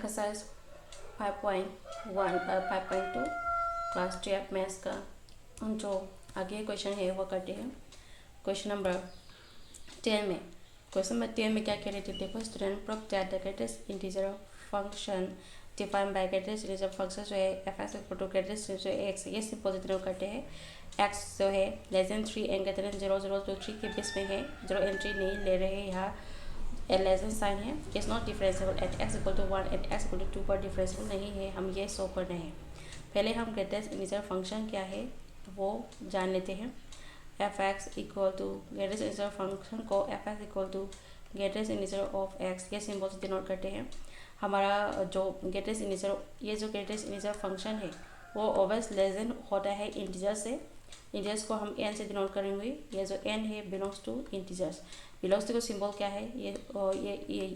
Exercise 5.1 5.2 class 12 maths का जो आगे क्वेश्चन है वो करते हैं। क्वेश्चन नंबर 10 में क्या कह रहे थे, देखो student prove that the greatest integer function defined by greatest integer function जो है f x equal to greatest जो है एक्स, ये सिंपल डिनोट करते हैं। एक्स जो है less than 3 and greater than 0 0 तो 3 के बीच में है, 0 एंट्री नहीं ले रहे हैं, यहाँ लेस देन साइन है, is not differentiable at x equal to 1 at x equal to 2 पर डिफरेंशिएबल नहीं है, हम ये शो कर रहे हैं। पहले हम ग्रेटेस्ट इंटीजर फंक्शन क्या है वो जान लेते हैं। F x equal to greatest integer function को f x equal to greatest integer of x, ये सिंबल से डिनोट करते हैं। हमारा जो ग्रेटेस्ट इंटीजर, ये जो ग्रेटेस्ट इंटीजर फंक्शन है वो ऑलवेज लेस देन होता है इंटीजर से। इंटीजर्स को हम एन से डिनोट करेंगे, ये जो एन है belongs to integers. Belongs to का सिंबल क्या है, ये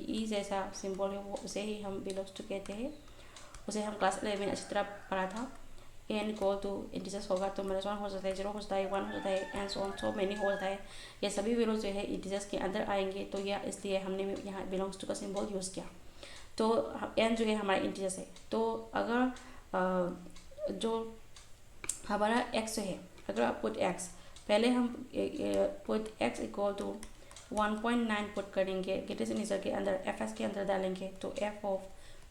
ई जैसा सिंबल है, वो उसे ही हम बिलोंग्स टू कहते हैं। उसे हम क्लास 11 अच्छी तरह पढ़ा था। एन इक्वल टू इंटीजर्स होगा तो -1 हो जाता है, 0 हो जाता है, 1 हो जाता है, एंड सो मैनी हो जाता है। ये सभी वैल्यूज जो है इंटीजर्स के अंदर आएंगे, तो यह इसलिए हमने यहाँ बिलोंग्स टू का सिंबल यूज़ किया। तो एन जो है हमारा इंटीजर्स है। तो अगर जो हमारा एक्स है, अगर आप पुट एक्स, पहले हम put x equal to 1.9 put करेंगे ग्रेटेस्ट इंटीजर के अंदर, एफ एस के अंदर डालेंगे, तो f of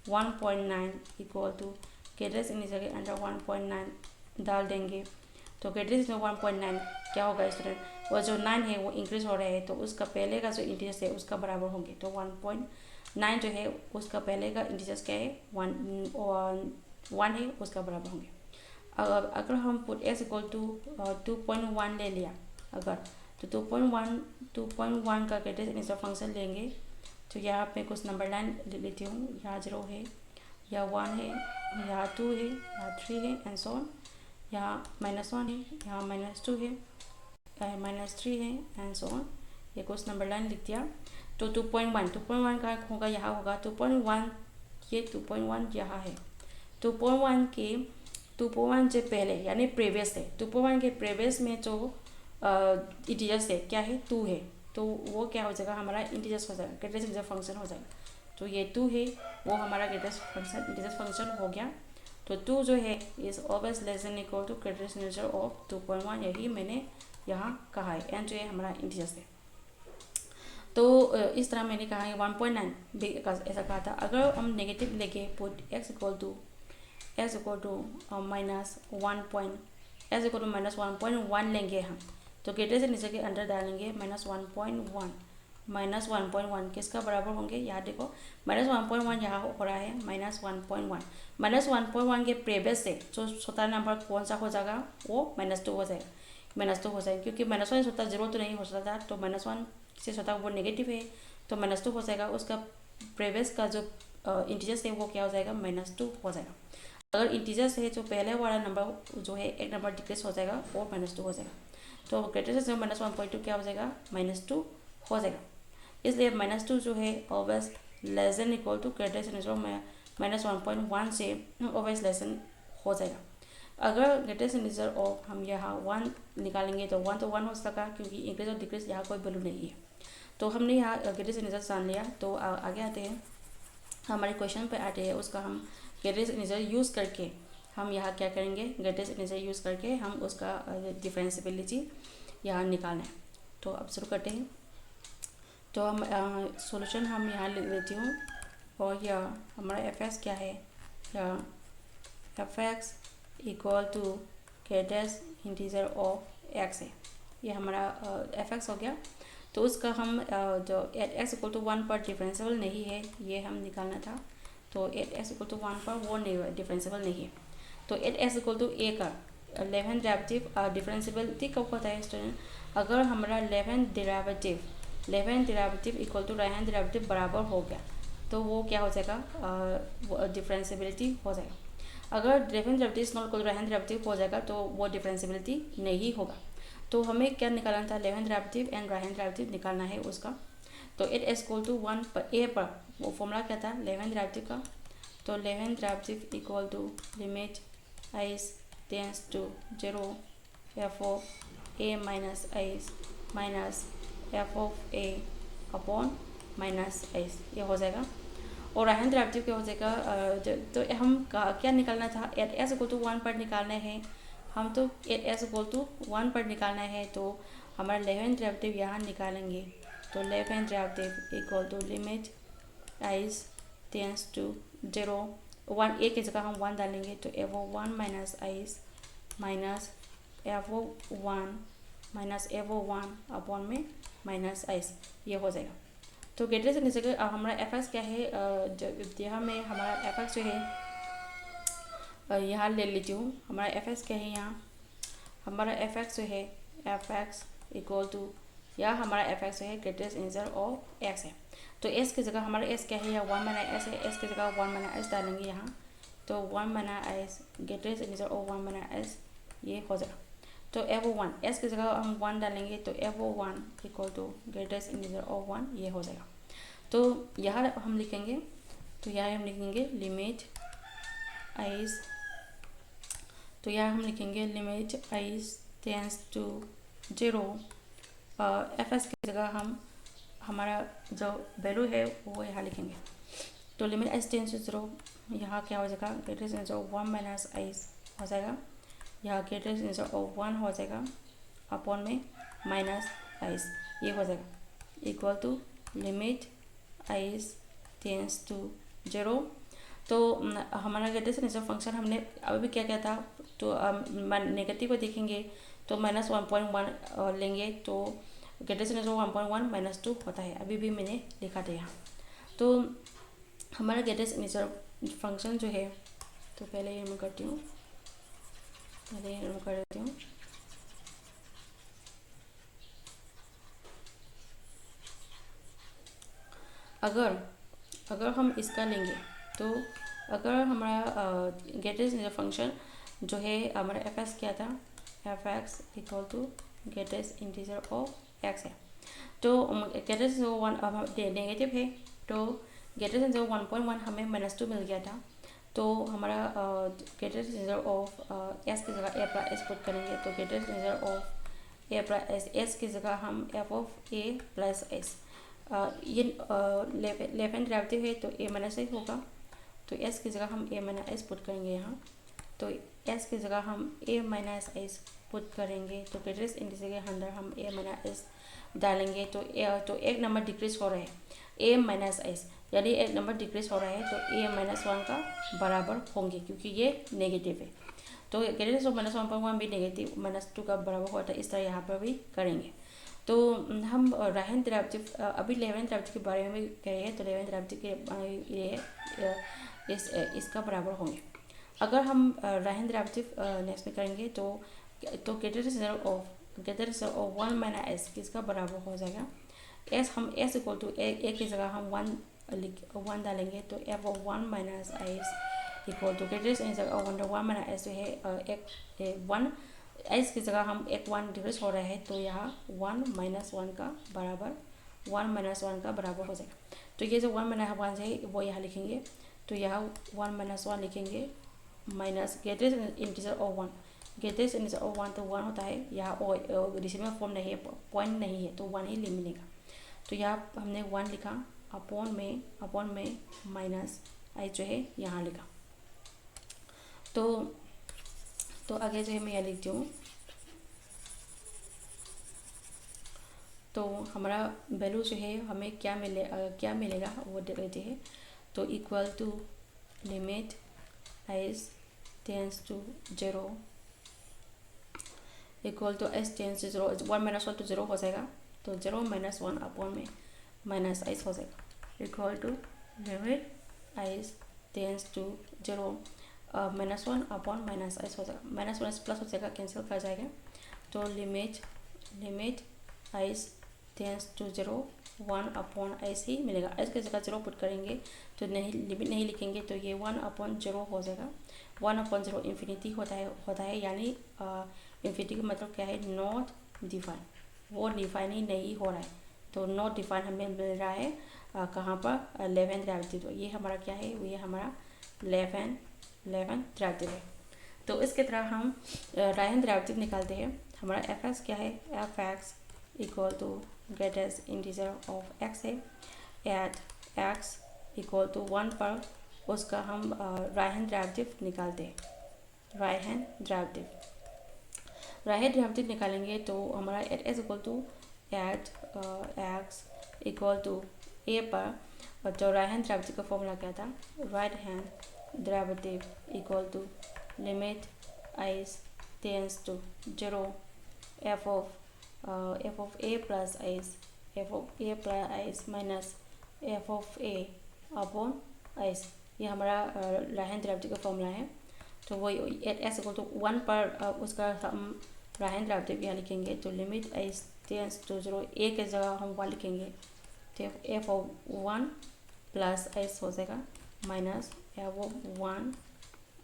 1.9 equal to greatest integer के अंदर 1.9 डाल देंगे। तो ग्रेटेस्ट इंटीजर 1.9 क्या होगा स्टूडेंट, वो जो 9 है वो इंक्रीज हो रहा है, तो उसका पहले का जो इंटीजर है उसका बराबर होंगे। तो 1.9 जो है उसका पहले का इंटीजर क्या है, 1 है, उसका बराबर होंगे। अगर हम पुट एक्स इक्वल टू 2.1 ले लिया अगर, तो 2.1 का ग्रेटेस्ट इंटीजर फंक्शन लेंगे, तो यहाँ पे कुछ नंबर लाइन ले लेती हूँ, यहाँ 0 है, यहाँ 1 है, यहाँ 2 है, यहाँ 3 है, एंड सो ऑन। यहाँ -1 है, यहाँ -2 है, -3 है, एंड सो ऑन। ये कुछ नंबर लाइन लिख दिया। तो 2.1 का होगा, यहाँ होगा 2.1, ये 2.1 यहाँ है। 2.1 से पहले यानी प्रीवियस है, 2.1 के प्रीवियस में जो इंटीजर्स है क्या है, 2 है, तो वो क्या हो जाएगा, हमारा इंटीजर्स हो जाएगा, ग्रेटेस्ट इंटीजर फंक्शन हो जाएगा। तो ये 2 है, वो हमारा ग्रेटेस्ट फंक्शन इंटीजर फंक्शन हो गया। तो 2 जो है is always less than equal to greatest integer of 2.1, यही मैंने यहाँ कहा है। एंड जो है हमारा इंटीजर्स है। तो इस तरह मैंने कहा है 1.9 भी ऐसा कहा था। अगर हम नेगेटिव लेके पुट एक्स इक्वल टू -1.1 लेंगे हम, तो ग्रेटेस्ट इंटीजर के अंदर डालेंगे -1.1 किसका बराबर होंगे, यहाँ देखो -1.1 यहाँ हो रहा है, -1.1 के प्रीवियस से जो छोटा नंबर कौन सा हो जाएगा, वो -2 हो जाएगा, क्योंकि -1 से छोटा 0 तो नहीं हो सकता, तो -1 से छोटा वो नेगेटिव है, तो -2 हो जाएगा। उसका प्रीवियस का जो इंटीजर्स है वो क्या हो जाएगा, -2 हो जाएगा। अगर इंटीजर्स है जो पहले वाला नंबर जो है एक नंबर डिक्रीज हो जाएगा और -2 हो जाएगा, तो ग्रेटेस्ट से -1.2 क्या हो जाएगा, -2 हो जाएगा। इसलिए -2 जो है always less than equal to greatest integer -1.1 से ऑलवेज लेस देन हो जाएगा। अगर ग्रेटेस्ट इंटीजर और हम यहाँ 1 निकालेंगे तो 1 तो 1 हो सका, क्योंकि इंक्रीज और डिक्रीज यहाँ कोई वैल्यू नहीं है। तो हमने यहाँ ग्रेटेस्ट इंटीजर जान लिया। तो आगे आते हैं, हमारे क्वेश्चन पे आते हैं, उसका हम ग्रेटेस्ट इंटीजर यूज़ करके हम यहाँ क्या करेंगे, ग्रेटेस्ट इंटीजर यूज़ करके हम उसका डिफरेंशिएबिलिटी यहाँ निकालना है। तो अब शुरू करते हैं। तो हम सॉल्यूशन हम यहाँ ले लेती हूँ, और यह हमारा एफ एक्स क्या है, f x equal to greatest integer of x है, ये हमारा एफ एक्स हो गया। तो उसका हम जो एट एक्स इक्वल टू 1 पर डिफरेंशिएबल नहीं है, ये हम निकालना था। तो एट एक्स इक्वल टू 1 पर वो नहीं डिफरेंशिएबल नहीं है। तो एट एक्स इक्वल टू ए का लेफ्ट हैंड डेरिवेटिव डिफरेंशिएबिलिटी कब होता है स्टूडेंट, अगर हमारा left hand derivative equal to right hand derivative बराबर हो गया, तो वो क्या हो जाएगा, डिफरेंशिएबिलिटी हो जाएगा। अगर left hand derivative not equal to right hand derivative हो जाएगा तो वो डिफरेंशिएबिलिटी नहीं होगा। तो हमें क्या निकालना था, left hand derivative and right hand derivative निकालना है उसका। तो एट एक्स इक्वल टू 1 पर ए पर वो फॉर्मूला क्या था लेफ्ट हैंड डेरिवेटिव का, तो left hand derivative equal to limit h tends to 0 f of a minus h minus f of a upon minus h, ये हो जाएगा। और राइट हैंड डेरिवेटिव क्या हो जाएगा, तो हम क्या निकालना था, एट एस इक्वल टू 1 पर निकालना है हम, तो एट एस इक्वल टू 1 पर निकालना है, तो हमारा लेफ्ट हैंड डेरिवेटिव यहाँ निकालेंगे। तो left hand derivative equal to limit h tends to 0, 1 a की जगह हम 1 डालेंगे, तो f of 1 minus h minus f of 1 minus f of 1 upon में माइनस आइज, ये हो जाएगा। तो गेटर से नीचे हमारा एफ एक्स क्या है, यहाँ में हमारा एफ एक्स जो है यहाँ ले लेती हूँ। हमारा एफ एक्स क्या है, यहाँ हमारा एफ एक्स जो है एफ एक्स इक्वल टू, या हमारा एफ एक्स जो है ग्रेटेस्ट इंटीजर ऑफ एक्स है। तो एस की जगह हमारा एस क्या है, या 1 माइनस एस है, एस की जगह 1 माइनस एस डालेंगे यहाँ, तो 1 minus S greatest integer of 1 minus h, ये हो जाएगा। तो एफ ओ 1 एस की जगह हम 1 डालेंगे, तो f of 1 equal to greatest integer of 1, ये हो जाएगा। तो यहाँ हम लिखेंगे, तो यहाँ हम लिखेंगे लिमिट आइज, तो यहाँ हम लिखेंगे limit h tends to 0, f x की जगह हम हमारा जो वैल्यू है वो यहाँ लिखेंगे। तो लिमिट आइज टेंस टू 0, यहाँ क्या हो जाएगा, greatest integer of 1 minus eyes हो जाएगा, यहाँ ग्रेटेस्ट इंटीजर ऑफ 1 हो जाएगा अपॉन में माइनस आइज, ये हो जाएगा equal to limit h tends to 0। तो हमारा ग्रेटेस्ट इंटीजर फंक्शन हमने अभी क्या किया था, तो नेगेटिव को देखेंगे तो माइनस 1.1 लेंगे, तो ग्रेटेस्ट इंटीजर 1.1 माइनस 2 होता है, अभी भी मैंने लिखा था यहाँ। तो हमारा ग्रेटेस्ट इंटीजर फंक्शन जो है, तो पहले ये मैं करती हूँ, पहले ये मैं कर देती हूँ। अगर हम इसका लेंगे, तो अगर हमारा ग्रेटेस्ट इंटीजर फंक्शन जो है हमारा एफ एक्स क्या था, f x equal to greatest integer of x है। तो ग्रेटेस्ट इंटीजर नेगेटिव है, तो ग्रेटेस्ट इंटीजर 1.1 हमें -2 मिल गया था, तो हमारा ग्रेटेस्ट इंटीजर ऑफ एस की जगह ए प्लस एस पुट करेंगे, तो greatest integer of a plus S की जगह हम F of a plus S, ये लेफ्ट हैंड डेरिवेटिव है, तो ए माइनस एस होगा, तो एस की जगह हम ए माइनस एस पुट करेंगे यहाँ, तो एस की जगह हम ए माइनस एस पुट करेंगे, तो ग्रेटेस्ट इंटीजर के अंदर हम ए माइनस एस डालेंगे, तो एक नंबर डिक्रीज हो रहा है ए माइनस एस, यानी एक नंबर डिक्रीज हो रहा है, तो ए माइनस 1 का बराबर होंगे, क्योंकि ये नेगेटिव है। तो ग्रेटेस्ट ऑफ माइनस 1.1 भी नेगेटिव -2 का बराबर होता है, इस तरह यहाँ पर भी करेंगे। तो हम राइट हैंड डेरिवेटिव, अभी लेफ्ट हैंड डेरिवेटिव के बारे में कह रहे हैं, तो लेफ्ट हैंड डेरिवेटिव के इसका बराबर होंगे। अगर हम राइट हैंड डेरिवेटिव नेक्स्ट में करेंगे, तो greatest integer of 1 minus h किसका बराबर हो जाएगा, एस हम एस इक्वल टू ए की जगह हम 1 डालेंगे, तो f of 1 minus h equal to greatest integer of 1 minus h जो है एक 1, एस की जगह हम एक 1 डिक्रीज हो रहा है, तो यहाँ 1 माइनस 1 का बराबर 1 माइनस 1 का बराबर हो जाएगा। तो ये जो 1 माइनस 1 है वो यहाँ लिखेंगे, तो यहाँ 1 माइनस 1 लिखेंगे, minus greatest integer of 1, greatest integer of 1 तो 1 होता है, यहाँ डिसिमल फॉर्म नहीं है, पॉइंट नहीं है, तो 1 ही मिलेगा। तो यहाँ हमने 1 लिखा, अपॉन में माइनस आई जो है यहाँ लिखा। तो आगे जो है मैं यहाँ लिखती हूँ, तो हमारा वैल्यू जो है हमें क्या मिलेगा वो दे देते हैं। तो equal to limit S tends to 0 equal to h tends to 0, 1 minus 1 तो 0 हो जाएगा, तो 0 माइनस 1 अपॉन में माइनस एस हो जाएगा, equal to limit S tends to 0 -1 upon minus h हो जाएगा, -1 प्लस हो जाएगा, कैंसिल कर जाएगा, तो limit S tends to 0 1 upon S ही मिलेगा। एस की जगह 0 पुट करेंगे, तो लिमिट नहीं लिखेंगे, तो ये 1 अपॉन 0 हो जाएगा। 1 अपॉन 0 इन्फिनिटी होता है, यानी इन्फिनिटी का मतलब क्या है, नॉट डिफाइन, वो डिफाइन ही नहीं हो रहा है, तो नॉट डिफाइन हमें मिल रहा है कहाँ पर, लेफ्ट हैंड डेरिवेटिव। तो ये हमारा क्या है, ये हमारा लेफ्ट हैंड डेरिवेटिव है। तो इसके तरह हम राइट हैंड डेरिवेटिव निकालते हैं। हमारा एफ एक्स क्या है, f x equal to greatest integer of x है, एट एक्स इक्वल टू 1 पर उसका हम राइट हैंड डेरिवेटिव निकालते हैं। राइट हैंड डेरिवेटिव निकालेंगे तो हमारा at s equal to at x equal to a पर, और जो राइट हैंड डेरिवेटिव का फॉर्मूला क्या था, right hand derivative equal to limit h tends to 0 f of a plus h minus f of a upon h. ये हमारा right hand derivative का formula है। तो वो एट एस इक्वल टू 1 पर उसका हम राइट हैंड डेरिवेटिव यहाँ लिखेंगे, तो लिमिट आइज टेंस टू 0, ए के जगह हम 1 लिखेंगे, तो एफ ऑफ 1 प्लस आइज हो जाएगा माइनस एफ ऑफ 1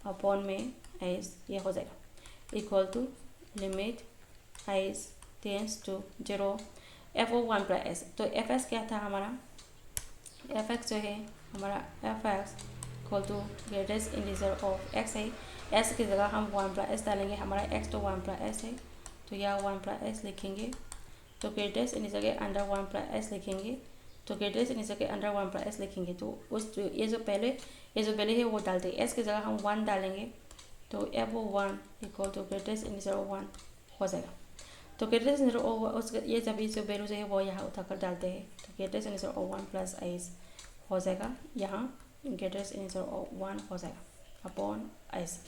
अपॉन में आइज, ये हो जाएगा equal to limit h tends to 0 f of 1 plus h. तो एफ एस क्या था हमारा, एफ एक्स जो है हमारा f x equal to greatest integer of x है। एस की जगह हम 1 प्लस एस डालेंगे, हमारा एक्स तो 1 प्लस एस है, तो यह 1 प्लस एस लिखेंगे। तो ग्रेटेस्ट इंटीजर के अंडर 1 प्लस एस लिखेंगे, तो ग्रेटेस्ट इंटीजर के अंडर 1 प्लस एस लिखेंगे, तो उस ये जो पहले है वो डालते हैं। एस की जगह हम 1 डालेंगे, तो f of 1 equal to greatest integer of 1 हो जाएगा। तो ग्रेटेस्ट इंटीजर ऑफ उसका ये जब जो वैल्यू जो है वो यहाँ उठाकर डालते हैं, तो greatest integer of 1 plus h हो जाएगा, यहाँ ग्रेटेस्ट इंटीजर ऑफ 1 हो जाएगा अपॉन आइज।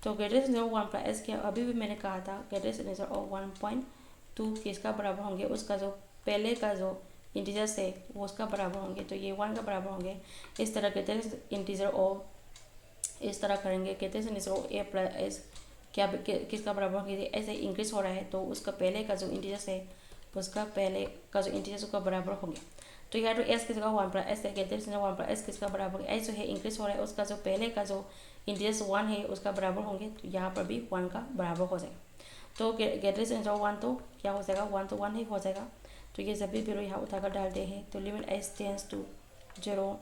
तो greatest integer of 1 plus h क्या, अभी भी मैंने कहा था ग्रेटेस्ट इंटीजर ऑफ 1.2 किसका बराबर होंगे, उसका जो पहले का जो इंटीजर्स है वो उसका बराबर होंगे, तो ये 1 का बराबर होंगे। इस तरह ग्रेटेस्ट इंटीजर ऑफ इस तरह करेंगे, greatest integer of a plus h क्या किसका बराबर होंगे, ऐसे इंक्रीज हो रहा है तो उसका पहले का जो इंटीजर्स है उसका पहले का जो इंटीजर्स उसका बराबर होंगे। तो यहाँ तो एस की जगह 1 प्लस एस है, ग्रेटेस्ट इंटीजर 1 प्लस एस किसका बराबर होगा, एस जो है इंक्रीज हो रहा है उसका जो पहले का जो इंटीजर्स 1 है उसका बराबर होंगे, तो यहाँ पर भी 1 का बराबर हो जाएगा। तो ग्रेटेस्ट इंटीजर 1 तो क्या हो जाएगा, 1 तो 1 ही हो जाएगा। तो ये जब भी वैल्यू यहाँ उठाकर डालते हैं, तो limit S tends to 0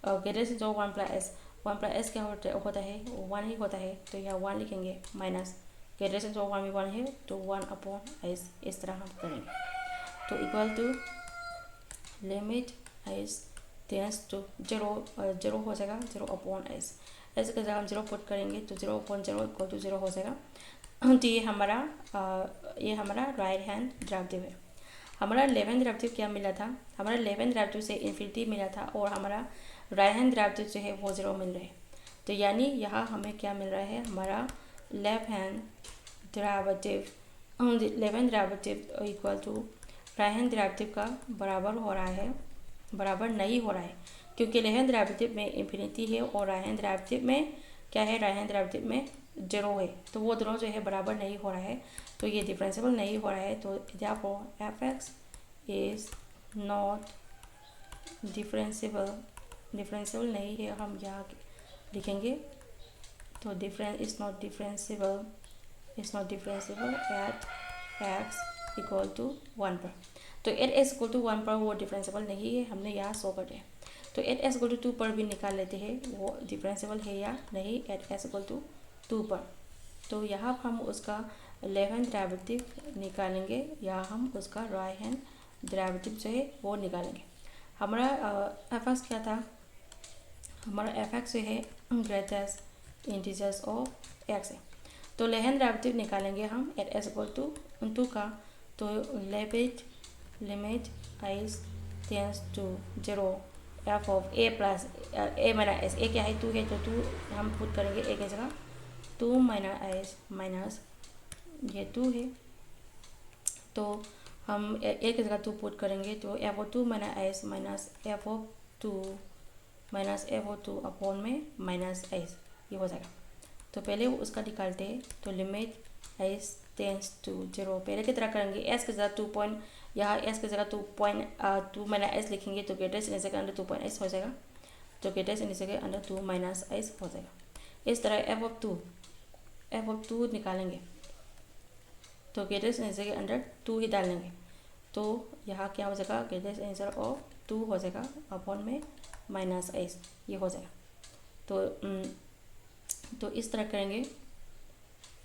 greatest integer 1 plus h, 1 plus h क्या होता है 1 ही होता है, तो यहाँ 1 लिखेंगे माइनस ग्रेटेस्ट इंटीजर 1 में 1 है तो 1 अपॉन एस, इस तरह हम करेंगे। तो equal to limit S tends to 0 हो जाएगा 0 अपॉन एस। ऐसे की जगह हम 0 पुट करेंगे तो 0 अपॉन 0 इक्वल टू 0 हो जाएगा। तो ये हमारा राइट हैंड डेरिवेटिव है। हमारा लेफ्ट हैंड डेरिवेटिव क्या मिला था, हमारा लेफ्ट हैंड डेरिवेटिव से इन्फिनिटी मिला था और हमारा राइट हैंड डेरिवेटिव जो है वो 0 मिल रहा है। तो यानी यहाँ हमें क्या मिल रहा है, हमारा left hand derivative equal to right hand derivative का बराबर हो रहा है, बराबर नहीं हो रहा है, क्योंकि लेफ्ट हैंड डेरिवेटिव में इन्फिनिटी है और राइट हैंड डेरिवेटिव में क्या है, राइट हैंड डेरिवेटिव में 0 है, तो वो दोनों जो है बराबर नहीं हो रहा है, तो ये डिफरेंशिएबल नहीं हो रहा है। तो therefore f x is not differentiable नहीं है, हम यहाँ लिखेंगे, तो is not differentiable at x equal to 1 पर। तो एट एस इक्वल टू 1 पर वो डिफरेंशिएबल नहीं है, हमने यहाँ शो कर दिया। तो एट एस इक्वल टू 2 पर भी निकाल लेते हैं वो डिफरेंशिएबल है या नहीं एट एस इक्वल टू 2 पर। तो यहाँ हम उसका लेफ्ट हैंड डेरिवेटिव निकालेंगे या हम उसका राइट हैंड डेरिवेटिव जो है वो निकालेंगे। हमारा एफ एक्स क्या था, हमारा एफ एक्स जो है ग्रेटेस्ट इंटीजर्स ऑफ एक्स है। तो लेफ्ट हैंड डेरिवेटिव निकालेंगे हम एट एस इक्वल टू 2 का, तो limit h tends to 0 f of a plus a minus s, a क्या है 2 है, तो 2 हम पुट करेंगे ए की जगह, 2 माइनस एस माइनस ये 2 है, तो हम ए की जगह 2 पुट करेंगे, तो f of 2 minus h minus f of 2 upon में माइनस एस, ये हो जाएगा। तो पहले उसका निकालते हैं, तो लिमिट एस टेंस टू 0 पहले की तरह करेंगे, एस की जगह 2 पॉइंट, यहाँ एस की जगह 2 माइनस एस लिखेंगे, तो ग्रेटेस्ट इंटीजर के अंडर 2 पॉइंट एस हो जाएगा, तो ग्रेटेस्ट इंटीजर के अंडर 2 माइनस एस हो जाएगा। इस तरह एफ ऑफ 2 निकालेंगे, तो ग्रेटेस्ट इंटीजर के अंडर 2 ही डालेंगे, तो यहाँ क्या हो जाएगा, ग्रेटेस्ट इंटीजर ऑफ 2 हो जाएगा अपॉन में माइनस एस, ये हो जाएगा। तो इस तरह करेंगे,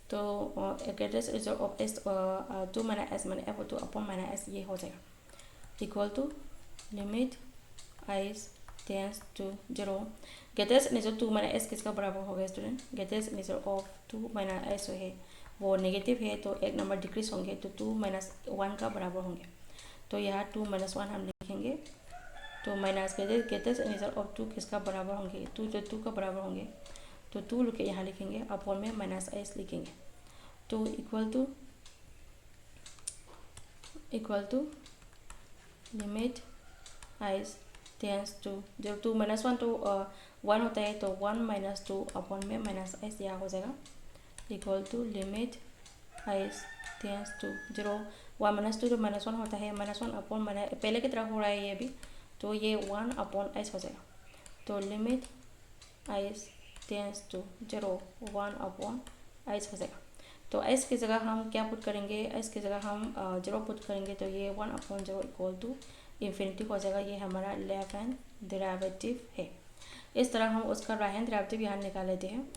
तो greatest integer of h 2 minus h minus f of 2 upon minus h, ये हो जाएगा equal to limit h tends to 0 greatest integer 2 minus h किसका बराबर होगा student? Greatest integer of 2 minus h जो है वो नेगेटिव है, तो एक नंबर डिक्रीज होंगे तो 2 माइनस 1 का बराबर होंगे। तो यहाँ 2 माइनस 1 हम लिखेंगे। तो माइनस ग्रेटेस्ट इनिशियल ऑफ 2 किसका बराबर होंगे? 2 जो 2 का बराबर होंगे तो 2 के यहाँ लिखेंगे, अपॉन में माइनस एस लिखेंगे। तो equal to limit h tends to 0 2 minus 1 तो 1 होता है, तो 1 माइनस 2 अपॉन में माइनस एस यहाँ हो जाएगा, equal to limit h tends to 0 1 minus 2 जो माइनस 1 होता है, माइनस 1 अपॉन माइनस पहले की तरह हो रहा है ये भी, तो ये 1 अपॉन एस हो जाएगा। तो limit h tends to 0 1 upon h हो जाएगा। तो एस की जगह हम क्या पुट करेंगे? एस की जगह हम 0 पुट करेंगे, तो ये 1 अपॉन 0 इक्वल टू इन्फिनिटी हो जाएगा। ये हमारा लेफ्ट हैंड डेरिवेटिव है। इस तरह हम उसका राइट हैंड डेरिवेटिव यहाँ निकाल लेते हैं।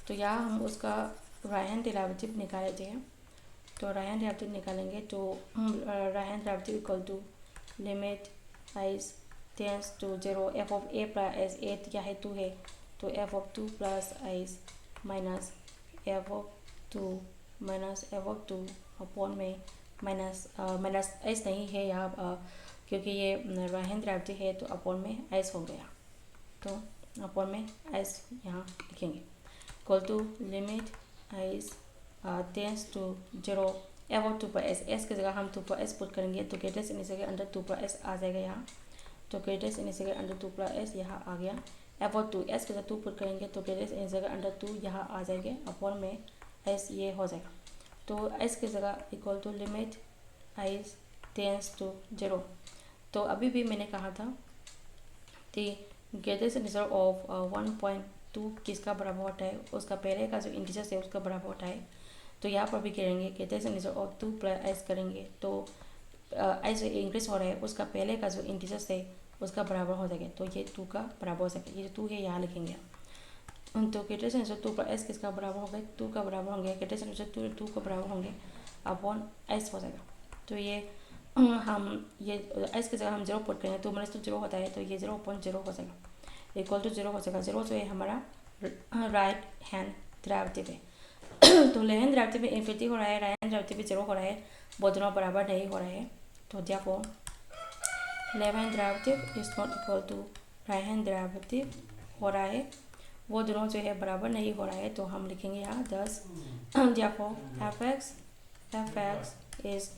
तो यहाँ हम उसका राइट हैंड डेरिवेटिव निकाल लेते हैं। तो राइट हैंड डेरिवेटिव निकालेंगे, तो right hand derivative equal to limit h tends to 0 f of a plus s, a क्या है 2 है, तो f of 2 plus h minus f of 2 minus f of 2 upon में माइनस एस नहीं है यहाँ, क्योंकि ये राइट हैंड डेरिवेटिव है तो अपॉन में एस हो गया, तो अपॉन में एस यहाँ लिखेंगे, equal to limit h tends to 0 f of 2 पर एस, एस की जगह हम 2 पर एस पुट करेंगे, तो ग्रेटेस्ट इनिशियल के अंडर 2 पर एस आ जाएगा यहाँ। तो ग्रेटेस्ट इनिशियल के अंडर 2 पर एस यहाँ आ गया। एफ ऑफ 2 एस की जगह 2 पुट करेंगे, तो ग्रेटेस्ट इनिशियल के अंडर 2 यहाँ आ जाएंगे, अपॉन में एस ये हो जाएगा। तो एस की जगह equal to limit h tends to 0। तो अभी भी मैंने कहा था कि ग्रेटेस्ट इनिशियल ऑफ 1.2 किसका बराबर होता है? उसका पहले का जो इंटीजर है उसका बराबर होता है। तो यहाँ पर भी करेंगे greatest integer of 2 plus S करेंगे, तो एस इंक्रीज हो रहा है, उसका पहले का जो इंटीजर है उसका बराबर हो जाएगा, तो ये 2 का बराबर हो जाएगा। ये 2 है यहाँ लिखेंगे। तो ग्रेटेस्ट इनिशियल 2 प्लस एस किसका बराबर होगा? 2 का बराबर होंगे। ग्रेटेस्ट इनिशियल 2 का बराबर होंगे, अपॉन एस हो जाएगा। तो ये हम ये एस की जगह हम 0 पुट करेंगे, 2 माइनस 2 0 होता है, तो ये 0.0 हो जाएगा, इक्वल टू 0 हो जाएगा। 0 जो है हमारा राइट हैंड डेरिवेटिव है। तो लेफ्ट हैंड डेरिवेटिव में इन्फिनिटी हो रहा है, राइट हैंड डेरिवेटिव में 0 हो रहा है, वो दोनों बराबर नहीं हो रहा है। तो therefore left hand derivative is not equal to right hand derivative हो रहा है, वो दोनों जो है बराबर नहीं हो रहा है। तो हम लिखेंगे यहाँ 10 therefore f x is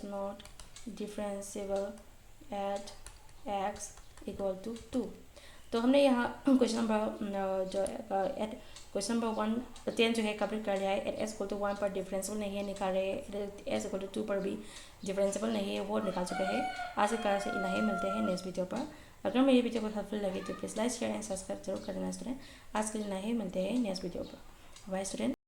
not differentiable at x equal to 2। तो हमने यहाँ क्वेश्चन नंबर जो एट क्वेश्चन नंबर 10 जो है कंप्लीट कर लिया है। एट एस इक्वल टू 1 पर डिफरेंशिएबल नहीं है, निकाल रहे हैं। एस इक्वल टू 2 पर भी डिफरेंशिएबल नहीं है, वो निकाल चुके हैं। आज के क्लास से इतना ही, मिलते हैं नेक्स्ट वीडियो पर। अगर मेरी वीडियो को हेल्पफुल लगे तो please like share and subscribe जरूर कर देना स्टूडेंट। आज के लिए इतना ही, मिलते हैं नेक्स्ट वीडियो पर। Bye student.